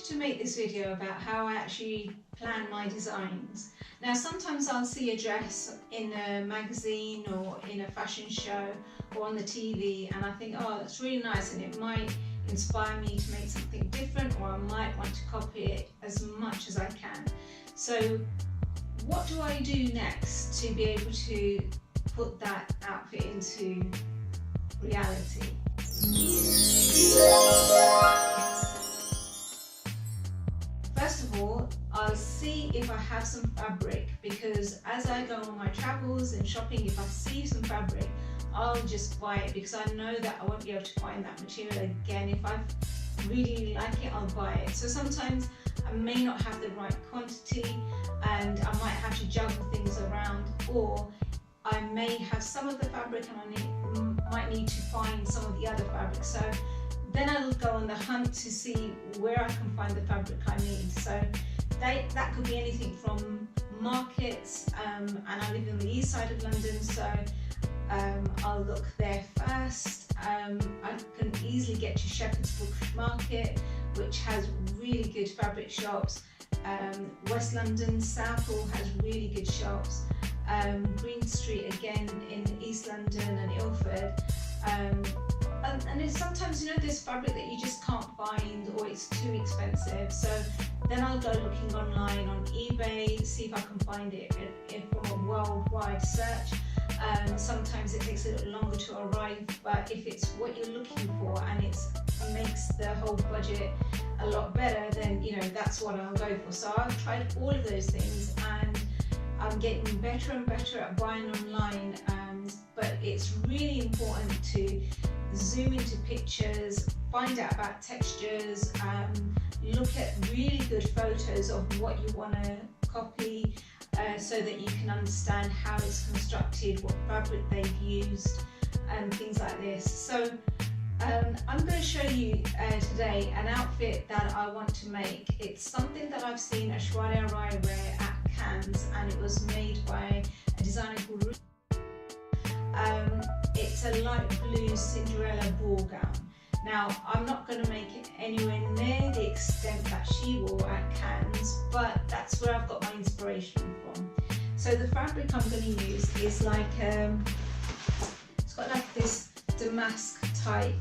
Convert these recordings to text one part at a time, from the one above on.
to make this video about how I actually plan my designs. Now sometimes I'll see a dress in a magazine or in a fashion show or on the TV and I think, oh, that's really nice, and it might inspire me to make something different, or I might want to copy it as much as I can. So what do I do next to be able to put that outfit into reality? First of all, I'll see if I have some fabric, because as I go on my travels and shopping, if I see some fabric, I'll just buy it, because I know that I won't be able to find that material again. If I really like it, I'll buy it. So sometimes I may not have the right quantity and I might have to juggle things around, or I may have some of the fabric and I might need to find some of the other fabric. So then I'll go on the hunt to see where I can find the fabric I need. So that could be anything from markets, and I live in the east side of London, so I'll look there first. I can easily get to Shepherd's Bush Market, which has really good fabric shops. West London, Southall has really good shops. Green Street again in East London and Ilford. And it's sometimes, you know, there's fabric that you just can't find or it's too expensive. So then I'll go looking online on eBay, see if I can find it from a worldwide search. Sometimes it takes a little longer to arrive, but if it's what you're looking for and it makes the whole budget a lot better, then you know that's what I'll go for. So I've tried all of those things and I'm getting better and better at buying online, but it's really important to zoom into pictures, find out about textures, look at really good photos of what you want to copy, so that you can understand how it's constructed, what fabric they've used, and things like this. So I'm going to show you today an outfit that I want to make. It's something that I've seen Aishwarya Rai wear at Cannes, and it was made by a designer called Ruth. It's a light blue Cinderella ball gown. Now, I'm not going to make it anywhere near the extent that she wore at Cannes, but that's where I've got my inspiration from. So the fabric I'm going to use is like, it's got like this damask type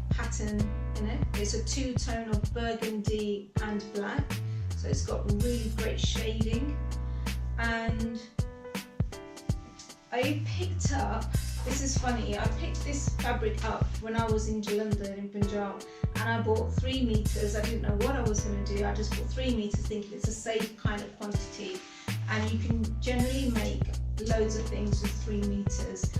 pattern in it. It's a two-tone of burgundy and black, so it's got really great shading. And I picked up, this is funny, I picked this fabric up when I was in London, in Punjab, and I bought 3 meters. I didn't know what I was going to do. I just bought 3 meters thinking it's a safe kind of quantity, and you can generally make loads of things with 3 meters.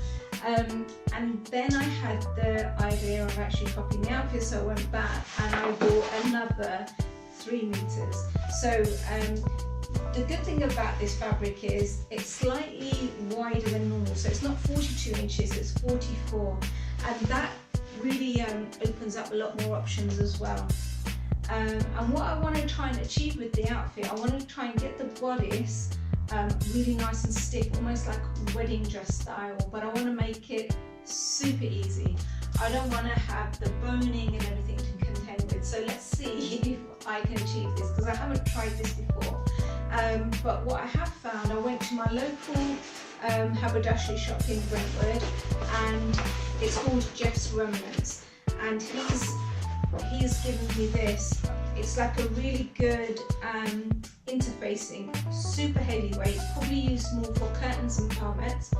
And then I had the idea of actually copying the outfit, so I went back and I bought another 3 meters. So the good thing about this fabric is it's slightly wider than normal, so it's not 42 inches, it's 44, and that really opens up a lot more options as well. And what I want to try and achieve with the outfit, I want to try and get the bodice really nice and stiff, almost like wedding dress style, but I want to make it super easy. I don't want to have the boning and everything to contend with. So let's see if I can achieve this, because I haven't tried this before. But what I have found, I went to my local haberdashery shop in Brentwood, and it's called Jeff's Remnants, and he's given me this. It's like a really good interfacing, super heavyweight, probably used more for curtains and carpets.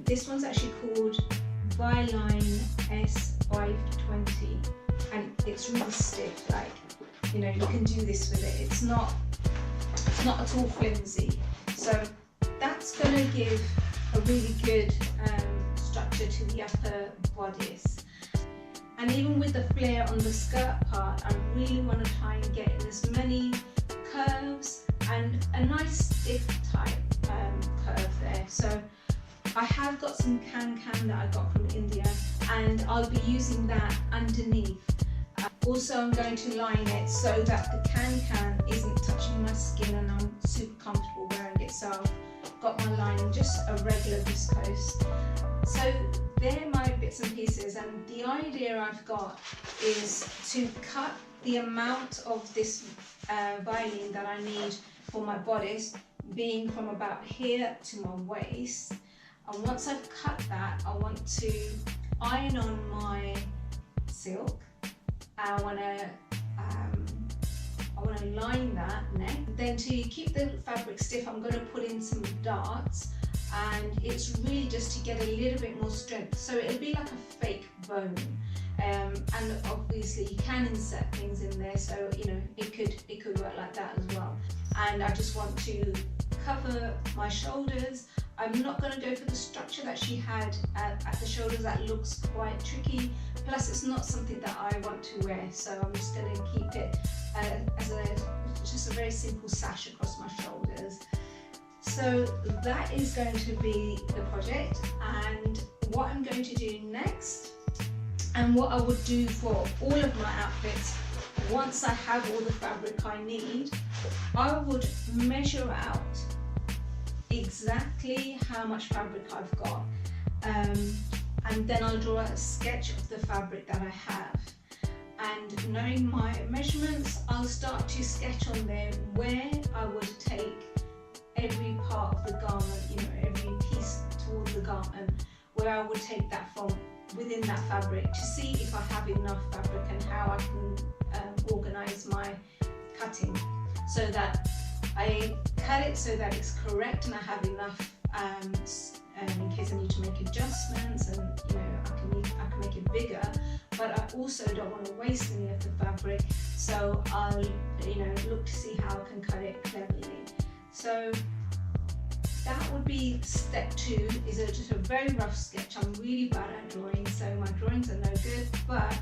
This one's actually called Byline S520, and it's really stiff, like, you know, you can do this with it. It's not at all flimsy. So that's going to give a really good structure to the upper bodice. And even with the flare on the skirt part, I really want to try and get in as many curves and a nice stiff type curve there. So I have got some can that I got from India, and I'll be using that underneath. Also, I'm going to line it so that the can isn't touching my skin and I'm super comfortable wearing it. So I've got my lining, just a regular viscose. So they're my bits and pieces, and the idea I've got is to cut the amount of this violin that I need for my bodice being from about here to my waist. And once I've cut that, I want to iron on my silk. I want to line that neck. Then to keep the fabric stiff, I'm going to put in some darts, and it's really just to get a little bit more strength. So it'll be like a fake bone. And obviously you can insert things in there, so you know it could work like that as well. And I just want to cover my shoulders. I'm not going to go for the structure that she had at the shoulders. That looks quite tricky. Plus, it's not something that I want to wear, so I'm just going to keep it as just a very simple sash across my shoulders. So that is going to be the project, and what I'm going to do next, and what I would do for all of my outfits, once I have all the fabric I need, I would measure out exactly how much fabric I've got, and then I'll draw a sketch of the fabric that I have. And knowing my measurements, I'll start to sketch on there where I would take every part of the garment, you know, every piece towards the garment, where I would take that from within that fabric, to see if I have enough fabric and how I can organize my cutting, so that I cut it so that it's correct and I have enough in case I need to make adjustments, and you know I can make it bigger, but I also don't want to waste any of the fabric, so I'll look to see how I can cut it cleverly. So that would be step 2, is just a very rough sketch. I'm really bad at drawing, so my drawings are no good, but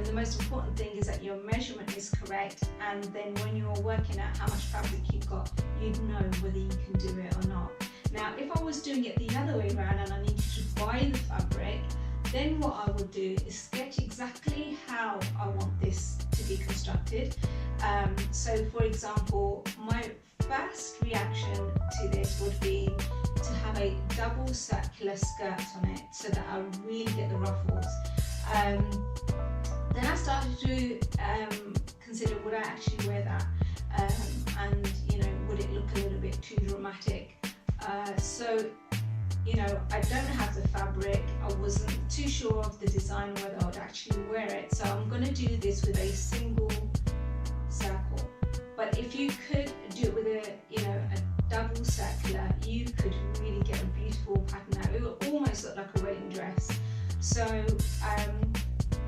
the most important thing is that your measurement is correct, and then when you're working out how much fabric you've got, you'd know whether you can do it or not. Now, if I was doing it the other way around and I needed to buy the fabric, then what I would do is sketch exactly how I want this to be constructed. So for example, my first reaction to this would be to have a double circular skirt on it, so that I really get the ruffles. Then I started to consider, would I actually wear that, and you know, would it look a little bit too dramatic? So you know, I don't have the fabric, I wasn't too sure of the design, whether I would actually wear it, so I'm going to do this with a single circle. But if you could do it with a double circular, you could really get a beautiful pattern out. It would almost look like a wedding dress. So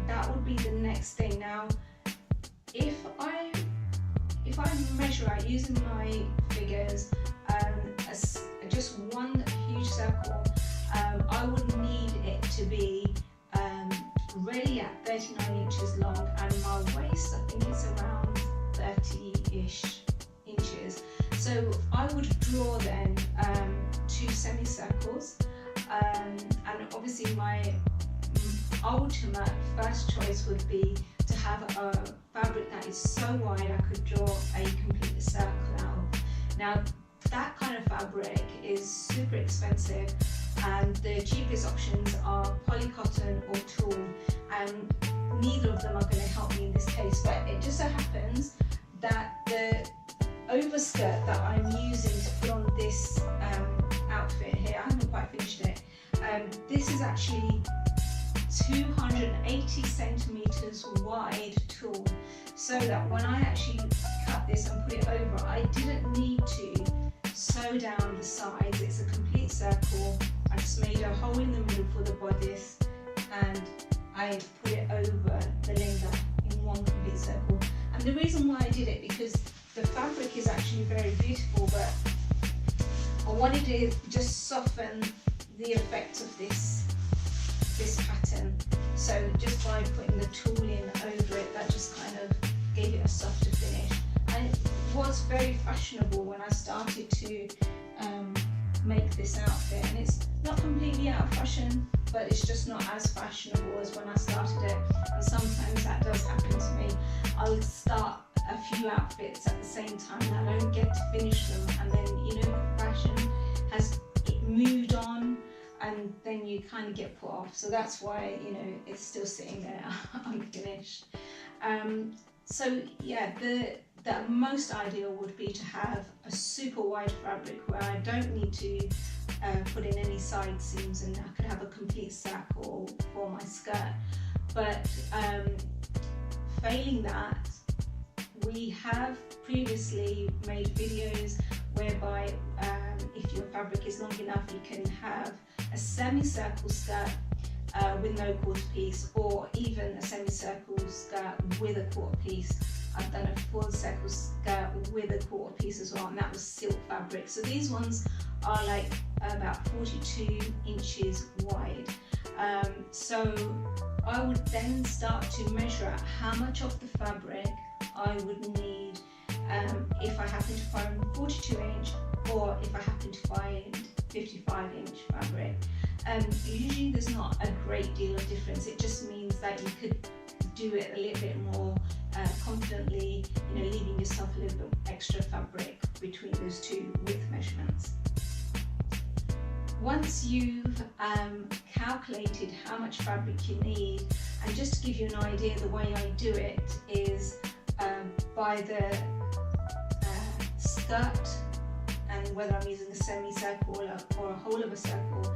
that would be the next thing. Now, if I measure out using my figures, just one huge circle, I would need it to be ready at 39 inches long, and my waist, I think it's around 30-ish inches. So I would draw then 2 semicircles, and obviously my ultimate first choice would be to have a fabric that is so wide I could draw a complete circle out. Now, that kind of fabric is super expensive, and the cheapest options are polycotton or tulle, and neither of them are going to help me in this case. But it just so happens that the overskirt that I'm using to put on this outfit here, I haven't quite finished it, this is actually 280 centimeters wide tulle, so that when I actually cut this and put it over, I didn't need to sew down the sides. It's a complete circle. I just made a hole in the middle for the bodice, and I put it over the length in one complete circle. And the reason why I did it, because the fabric is actually very beautiful, but I wanted to just soften the effect of this pattern. So just by putting the tulle in over it, that just kind of gave it a softer finish. And it was very fashionable when I started to make this outfit, and it's not completely out of fashion, but it's just not as fashionable as when I started it. And sometimes that does happen to me. I'll start a few outfits at the same time and I don't get to finish them, and then the fashion has moved on, and then you kind of get put off. So that's why it's still sitting there unfinished. So yeah, the most ideal would be to have a super wide fabric where I don't need to put in any side seams, and I could have a complete circle for my skirt. But failing that, we have previously made videos whereby if your fabric is long enough, you can have a semicircle skirt with no quarter piece, or even a semicircle skirt with a quarter piece. I've done a full circle skirt with a quarter piece as well, and that was silk fabric. So these ones are like about 42 inches wide. So I would then start to measure out how much of the fabric I would need if I happen to find 42 inch, or if I happen to find 55 inch fabric. Usually there's not a great deal of difference. It just means that you could do it a little bit more confidently, you know, leaving yourself a little bit extra fabric between those two width measurements. Once you've calculated how much fabric you need, and just to give you an idea, the way I do it is by the skirt, and whether I'm using a semicircle or a whole of a circle,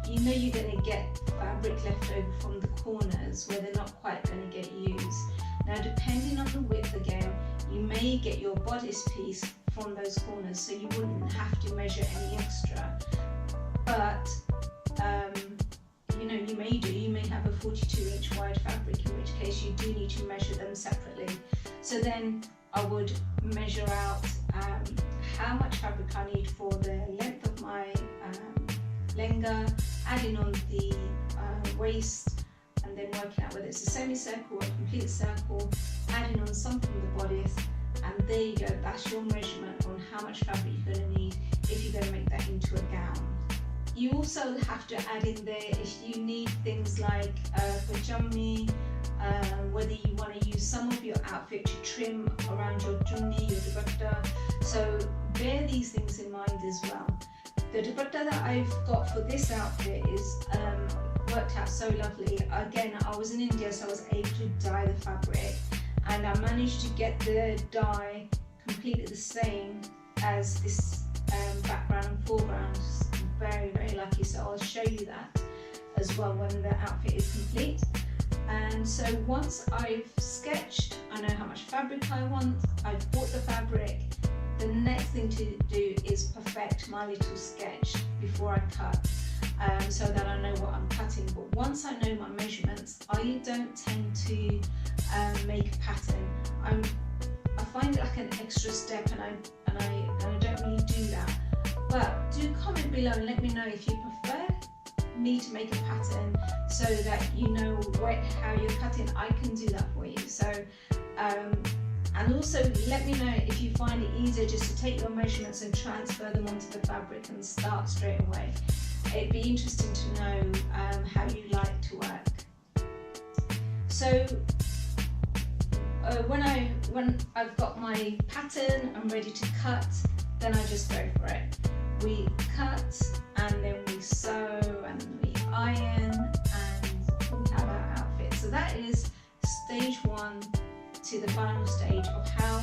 you know you're going to get fabric left over from the corners where they're not quite going to get used. Now, depending on the width again, you may get your bodice piece from those corners, so you wouldn't have to measure any extra. But you know, you may have a 42 inch wide fabric, in which case you do need to measure them separately. So then I would measure out how much fabric I need for the length of my lenga, adding on the waist, and then working out whether it's a semicircle or a complete circle, adding on some from the bodice, and there you go, that's your measurement on how much fabric you're going to need if you're going to make that into a gown. You also have to add in there if you need things like pajami, whether you want to use some of your outfit to trim around your junni, your dupatta. So bear these things in mind as well. The dupatta that I've got for this outfit is worked out so lovely. Again, I was in India, so I was able to dye the fabric, and I managed to get the dye completely the same as this background and foreground. Very, very lucky. So I'll show you that as well when the outfit is complete. And so once I've sketched, I know how much fabric I want, I've bought the fabric, the next thing to do is perfect my little sketch before I cut, so that I know what I'm cutting. But once I know my measurements, I don't tend to make a pattern. I find it like an extra step, and I don't really do that. But do comment below and let me know if you prefer me to make a pattern, so that you know how you're cutting. I can do that for you. So and also let me know if you find it easier just to take your measurements and transfer them onto the fabric and start straight away. It'd be interesting to know how you like to work. So when I've got my pattern, I'm ready to cut, then I just go for it. We cut, and then we sew, and we iron, and we have our outfit. So that is stage one to the final stage of how